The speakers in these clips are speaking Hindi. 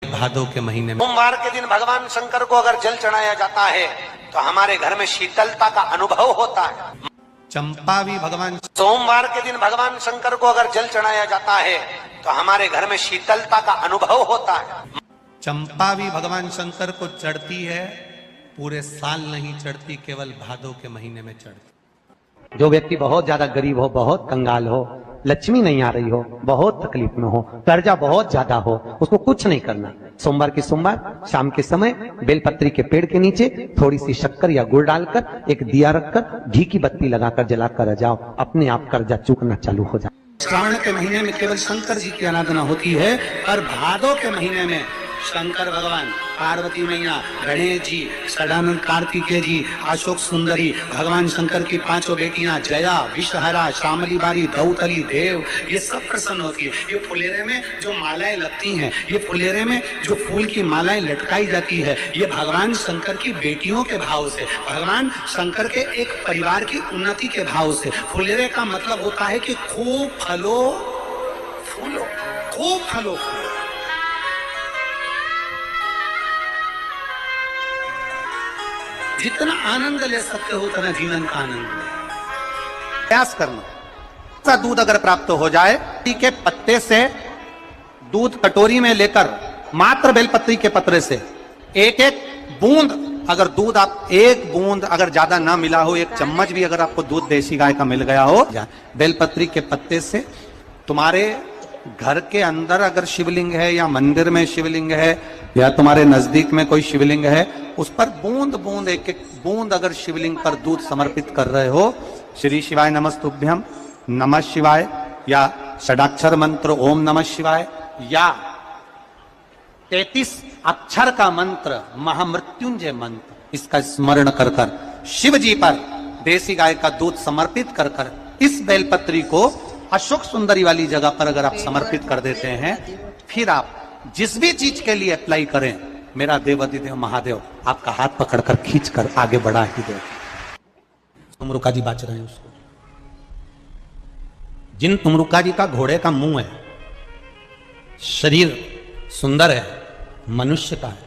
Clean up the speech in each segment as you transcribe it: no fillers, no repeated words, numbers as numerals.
भादों के महीने में सोमवार के दिन भगवान शंकर को अगर जल चढ़ाया जाता है तो हमारे घर में शीतलता का अनुभव होता है। चंपा भी भगवान सोमवार के दिन भगवान शंकर को अगर जल चढ़ाया जाता है तो हमारे घर में शीतलता का अनुभव होता है। चंपा भी भगवान शंकर को चढ़ती है, पूरे साल नहीं चढ़ती, केवल भादों के महीने में चढ़ती। जो व्यक्ति बहुत ज्यादा गरीब हो, बहुत कंगाल हो, लक्ष्मी नहीं आ रही हो, बहुत तकलीफ में हो, कर्जा बहुत ज्यादा हो, उसको कुछ नहीं करना। सोमवार की सोमवार शाम के समय बेलपत्री के पेड़ के नीचे थोड़ी सी शक्कर या गुड़ डालकर एक दिया रखकर घी की बत्ती लगाकर जलाकर जाओ, अपने आप कर्जा चूकना चालू हो जाए। श्रावण के महीने में केवल शंकर जी की आराधना होती है और भादों के महीने में शंकर भगवान, पार्वती मैया, गणेश जी, सदानंद कार्तिकेय जी, अशोक सुंदरी, भगवान शंकर की पांचों बेटियां जया, विषहरा, श्यामली बारी, दौतली, देव, ये सब प्रसन्न होती है। ये फुलेरे में जो मालाएं लगती हैं, ये फुलेरे में जो फूल की मालाएं लटकाई जाती है, ये भगवान शंकर की बेटियों के भाव से, भगवान शंकर के एक परिवार की उन्नति के भाव से। फुलेरे का मतलब होता है कि खूब फलो फूलो, खूब फलो फूलो। जितना आनंद ले सकते हो उतना जीवन का आनंद प्रयास करना। दूध अगर प्राप्त हो जाए, के पत्ते से दूध कटोरी में लेकर मात्र बेलपत्री के पत्रे से एक एक बूंद, अगर दूध आप एक बूंद अगर ज्यादा ना मिला हो, एक चम्मच भी अगर आपको दूध देसी गाय का मिल गया हो, बेलपत्री के पत्ते से तुम्हारे घर के अंदर अगर शिवलिंग है या मंदिर में शिवलिंग है या तुम्हारे नजदीक में कोई शिवलिंग है, उस पर बूंद बूंद एक एक बूंद अगर शिवलिंग पर दूध समर्पित कर रहे हो, श्री शिवाय नमस्तुभ्यम, नमः शिवाय, या षडाक्षर मंत्र ओम नमः शिवाय, या 33 अक्षर का मंत्र महामृत्युंजय मंत्र, इसका स्मरण कर कर शिव जी पर देसी गाय का दूध समर्पित कर कर इस बेलपत्री को अशोक सुंदरी वाली जगह पर अगर आप समर्पित कर देते हैं, फिर आप जिस भी चीज के लिए अप्लाई करें, मेरा देवाधिदेव महादेव आपका हाथ पकड़कर खींच कर आगे बढ़ा ही दे। तुमरुका जी बाच रहे हैं उसको, जिन तुमरुका जी का घोड़े का मुंह है, शरीर सुंदर है, मनुष्य का है,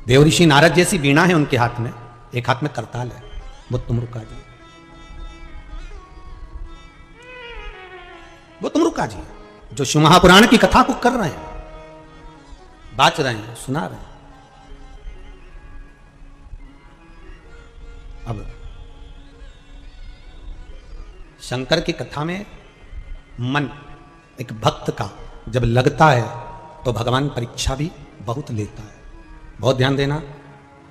देव ऋषि नारद जैसी वीणा है उनके हाथ में, एक हाथ में करताल है, वो तुमरुका जी, वो तुमरुका जी जो शिव महापुराण की कथा को कर रहे हैं, बाच रहे हैं, सुना रहे हैं। अब शंकर की कथा में मन एक भक्त का जब लगता है तो भगवान परीक्षा भी बहुत लेता है। बहुत ध्यान देना,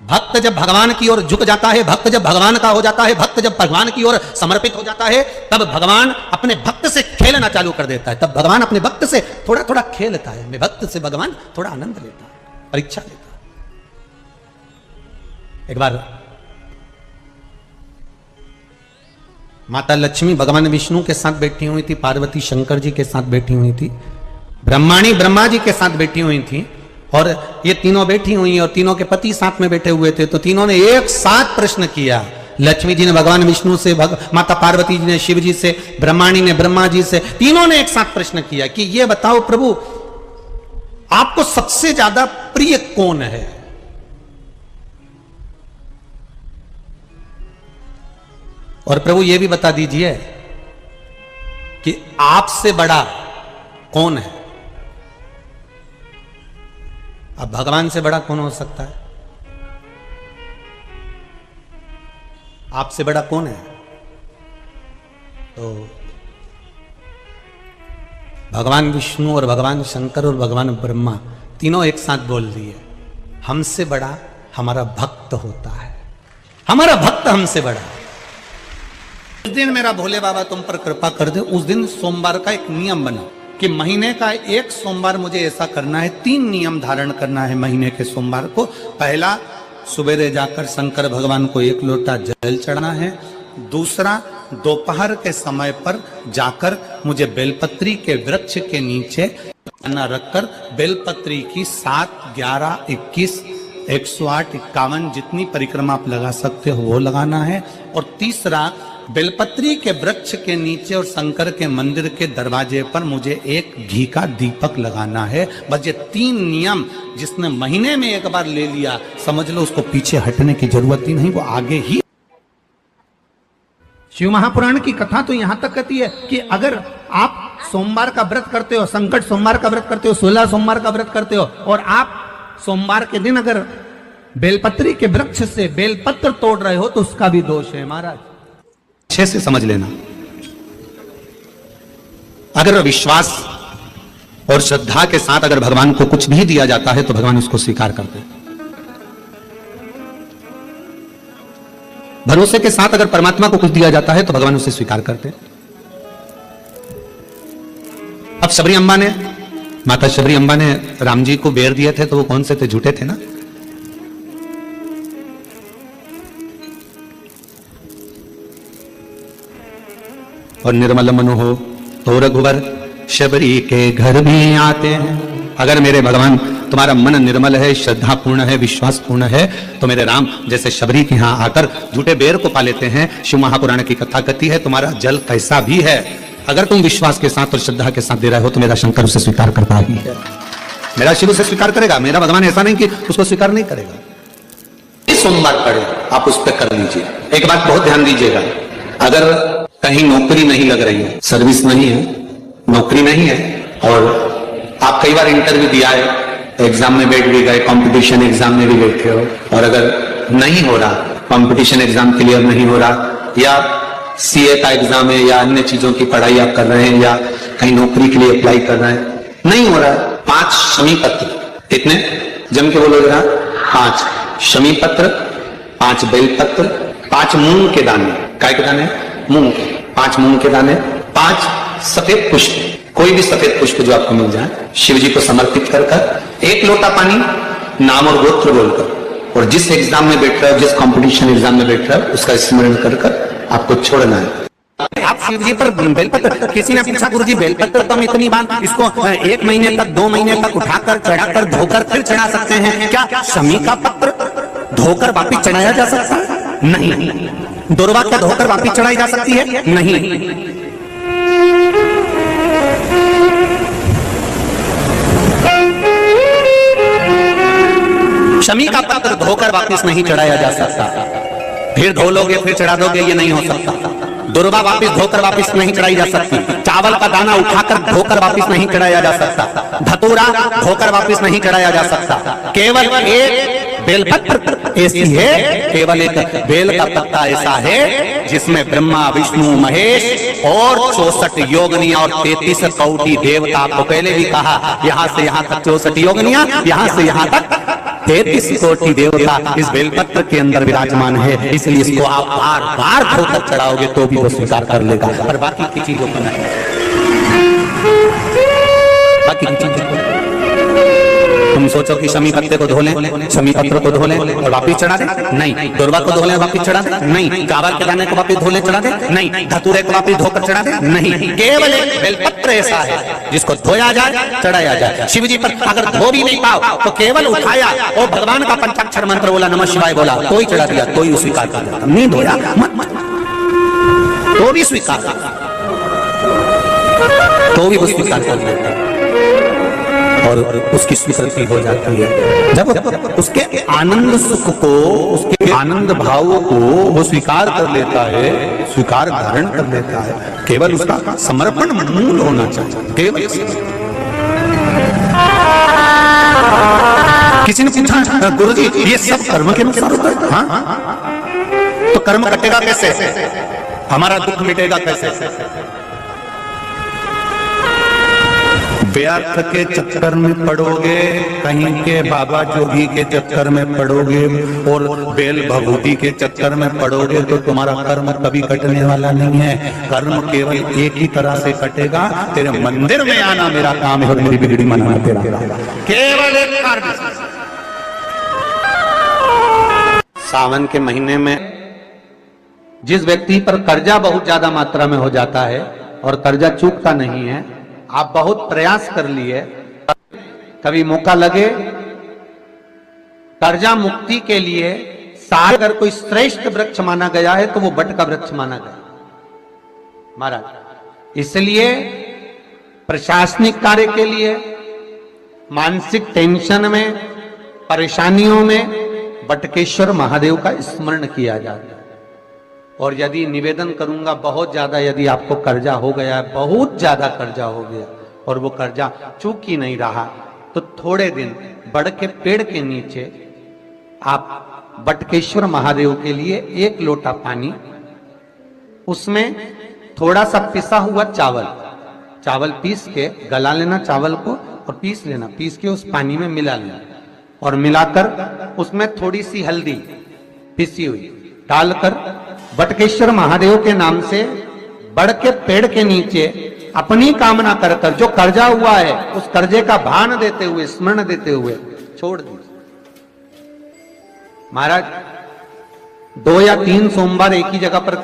भक्त जब भगवान की ओर झुक जाता है, भक्त जब भगवान का हो जाता है, भक्त जब भगवान की ओर समर्पित हो जाता है, तब भगवान अपने भक्त से खेलना चालू कर देता है। तब भगवान अपने भक्त से थोड़ा थोड़ा खेलता है, मैं भक्त से भगवान थोड़ा आनंद लेता है, परीक्षा लेता है। एक बार माता लक्ष्मी भगवान विष्णु के साथ बैठी हुई थी, पार्वती शंकर जी के साथ बैठी हुई थी, ब्रह्माणी ब्रह्मा जी के साथ बैठी हुई थी, और ये तीनों बैठी हुई और तीनों के पति साथ में बैठे हुए थे। तो तीनों ने एक साथ प्रश्न किया, लक्ष्मी जी ने भगवान विष्णु से, माता पार्वती जी ने शिव जी से, ब्रह्माणी ने ब्रह्मा जी से, तीनों ने एक साथ प्रश्न किया कि ये बताओ प्रभु, आपको सबसे ज्यादा प्रिय कौन है? और प्रभु ये भी बता दीजिए कि आपसे बड़ा कौन है? अब भगवान से बड़ा कौन हो सकता है? आपसे बड़ा कौन है? तो भगवान विष्णु और भगवान शंकर और भगवान ब्रह्मा तीनों एक साथ बोल दिए, हमसे बड़ा हमारा भक्त होता है, हमारा भक्त हमसे बड़ा। उस दिन मेरा भोले बाबा तुम पर कृपा कर दे, उस दिन सोमवार का एक नियम बना कि महीने का एक सोमवार मुझे ऐसा करना है, 3 नियम धारण करना है महीने के सोमवार को। पहला, सुबेरे जाकर शंकर भगवान को 1 लोटा जल चढ़ाना है। दूसरा, दोपहर के समय पर जाकर मुझे बेलपत्री के वृक्ष के नीचे खाना रखकर बेलपत्री की 7, 11, 21, 108, 51 जितनी परिक्रमा आप लगा सकते हो वो लगाना है। और तीसरा, बेलपत्री के वृक्ष के नीचे और शंकर के मंदिर के दरवाजे पर मुझे एक घी का दीपक लगाना है। बस ये 3 नियम जिसने महीने में एक बार ले लिया, समझ लो उसको पीछे हटने की जरूरत ही नहीं, वो आगे ही। शिव महापुराण की कथा तो यहां तक कहती है कि अगर आप सोमवार का व्रत करते हो, संकट सोमवार का व्रत करते हो, 16 सोमवार का व्रत करते हो, और आप सोमवार के दिन अगर बेलपत्री के वृक्ष से बेलपत्र तोड़ रहे हो तो उसका भी दोष है महाराज। अच्छे से समझ लेना, अगर विश्वास और श्रद्धा के साथ अगर भगवान को कुछ भी दिया जाता है तो भगवान उसको स्वीकार करते हैं। भरोसे के साथ अगर परमात्मा को कुछ दिया जाता है तो भगवान उसे स्वीकार करते हैं। अब शबरी अम्बा ने, माता शबरी अम्बा ने राम जी को बेर दिए थे तो वो कौन से थे? झूठे थे ना। और निर्मल मन हो तो रघुवर शबरी के घर भी आते हैं। अगर मेरे भगवान तुम्हारा मन निर्मल है, श्रद्धा पूर्ण है, विश्वास पूर्ण है, तो मेरे राम जैसे शबरी के यहां आकर झूठे बेर को पा लेते हैं। शिव महापुराण की कथा कहती है तुम्हारा जल कैसा भी है, अगर तुम विश्वास के साथ और श्रद्धा के साथ दे रहे हो तो मेरा शंकर उसे स्वीकार करता ही है, मेरा शिव उसे स्वीकार करेगा। मेरा भगवान ऐसा नहीं कि उसको स्वीकार नहीं करेगा। सोमवार पड़े आप उस पर कर लीजिए। एक बात बहुत ध्यान दीजिएगा, अगर कहीं नौकरी नहीं लग रही है, सर्विस नहीं है, नौकरी नहीं है, और आप कई बार इंटरव्यू दिया है, एग्जाम में बैठ भी गए, कंपटीशन एग्जाम में भी बैठे हो, और अगर नहीं हो रहा, कंपटीशन एग्जाम क्लियर नहीं हो रहा, या सीए का एग्जाम है या अन्य चीजों की पढ़ाई आप कर रहे हैं, या कहीं नौकरी के लिए अप्लाई कर रहे हैं, नहीं हो रहा है, 5 शमी पत्र, कितने जम के बोलो जरा, 5 शमी पत्र, 5 बेल पत्र, 5 मूंग के दाने, काय के दाने, मूंग, 5 मूंग के दाने, 5 सफेद पुष्प, कोई भी सफेद पुष्प जो आपको मिल जाए, शिव जी को समर्पित कर कर 1 लोटा पानी, नाम और गोत्र बोलकर, और जिस एग्जाम में बैठ रहे हो, जिस कंपटीशन एग्जाम में बैठ रहे हो, उसका स्मरण कर कर आपको छोड़ना है। आप शिव जी पर बेलपत्र, किसी ने पूछा गुरु जी बेलपत्र तो हम इतनी बार इसको 1 महीने तक 2 महीने तक उठाकर चढ़ाकर धोकर फिर चढ़ा सकते हैं क्या? शमी का पत्र धोकर वापिस चढ़ाया जा सकता है? नहीं। दुर्वा का धोकर वापिस चढ़ाई जा सकती है? नहीं। शमी का पत्र धोकर वापिस नहीं चढ़ाया जा सकता, फिर धो लोगे फिर चढ़ा दोगे, ये नहीं हो सकता। दुर्वा वापिस धोकर वापिस नहीं चढ़ाई जा सकती, चावल का दाना उठाकर धोकर वापिस नहीं चढ़ाया जा सकता, धतूरा धोकर वापिस नहीं चढ़ाया जा सकता। केवल एक बेलपत्र ऐसी है, केवल एक बेल का पत्ता ऐसा है जिसमें ब्रह्मा विष्णु महेश और 64 योगनियां और 33 कौटी देवता, आपको पहले भी कहा, यहां से यहां तक 64 योगनियां, यहां से यहां तक 33 कोटि देवता इस बेलपत्र के अंदर विराजमान है। इसलिए इसको आप बार बार धोकर चढ़ाओगे तो भी वो स्वीकार कर लेगा, और बाकी की चीजों को नहीं, बाकी की चीजों को। तुम सोचो कि शमी पत्ते को धो लें, शमी पत्र को धो लें और वापिस चढ़ा दें? नहीं। दुर्वा को धो लें वापिस चढ़ा दें? नहीं। चावल के दाने को वापिस धो लें चढ़ा दें? नहीं। धतूरे को वापिस धोकर चढ़ा दें? नहीं। केवल एक बेलपत्र ऐसा है जिसको धोया जाए, चढ़ाया जाए। शिव जी पर अगर धो भी नहीं पाओ तो केवल उठाया और भगवान का पंचाक्षर मंत्र बोला, नमः शिवाय बोला, तो ही चढ़ा दिया, तो ही स्वीकार कर देता। नहीं धोया मत, तो भी स्वीकार, तो भी वो स्वीकार कर देता और उसकी स्वीकृति हो जाती है। जब उसके आनंद सुख को, उसके आनंद भाव को वो स्वीकार कर लेता है, स्वीकार धारण कर लेता है, केवल उसका समर्पण मूल होना चाहिए। केवल किसी ने पूछा गुरुजी ये सब कर्म के अनुसार होता है? हाँ, तो कर्म कटेगा कैसे, हमारा दुख मिटेगा कैसे? व्यर्थ के चक्कर में पड़ोगे, कहीं के बाबा जोगी के चक्कर में पड़ोगे और बेल भभूति के चक्कर में पड़ोगे तो तुम्हारा कर्म कभी कटने वाला नहीं है। कर्म केवल एक ही तरह से कटेगा, तेरे मंदिर में आना मेरा काम है और मेरी बिगड़ी मनाना तेरा, केवल एक कार्य। सावन के महीने में जिस व्यक्ति पर कर्जा बहुत ज्यादा मात्रा में हो जाता है और कर्जा चूकता नहीं है, आप बहुत प्रयास कर लिए, कभी मौका लगे कर्जा मुक्ति के लिए, अगर कोई श्रेष्ठ वृक्ष माना गया है तो वो बट का वृक्ष माना गया। महाराज। इसलिए प्रशासनिक कार्य के लिए, मानसिक टेंशन में, परेशानियों में बटकेश्वर महादेव का स्मरण किया जाता है। और यदि निवेदन करूंगा, बहुत ज्यादा यदि आपको कर्जा हो गया, बहुत ज्यादा कर्जा हो गया और वो कर्जा चूक ही नहीं रहा, तो थोड़े दिन बड़ के पेड़ के नीचे आप बटकेश्वर महादेव के लिए 1 लोटा पानी, उसमें थोड़ा सा पिसा हुआ चावल पीस के गला लेना, चावल को और पीस लेना, पीस के उस पानी में मिला लेना और मिलाकर उसमें थोड़ी सी हल्दी पिसी हुई डालकर बटकेश्वर महादेव के नाम से बड़ के पेड़ के नीचे अपनी कामना कर कर जो कर्जा हुआ है उस कर्जे का भान देते हुए, स्मरण देते हुए छोड़ दीजिए। महाराज 2 या 3 सोमवार एक ही जगह पर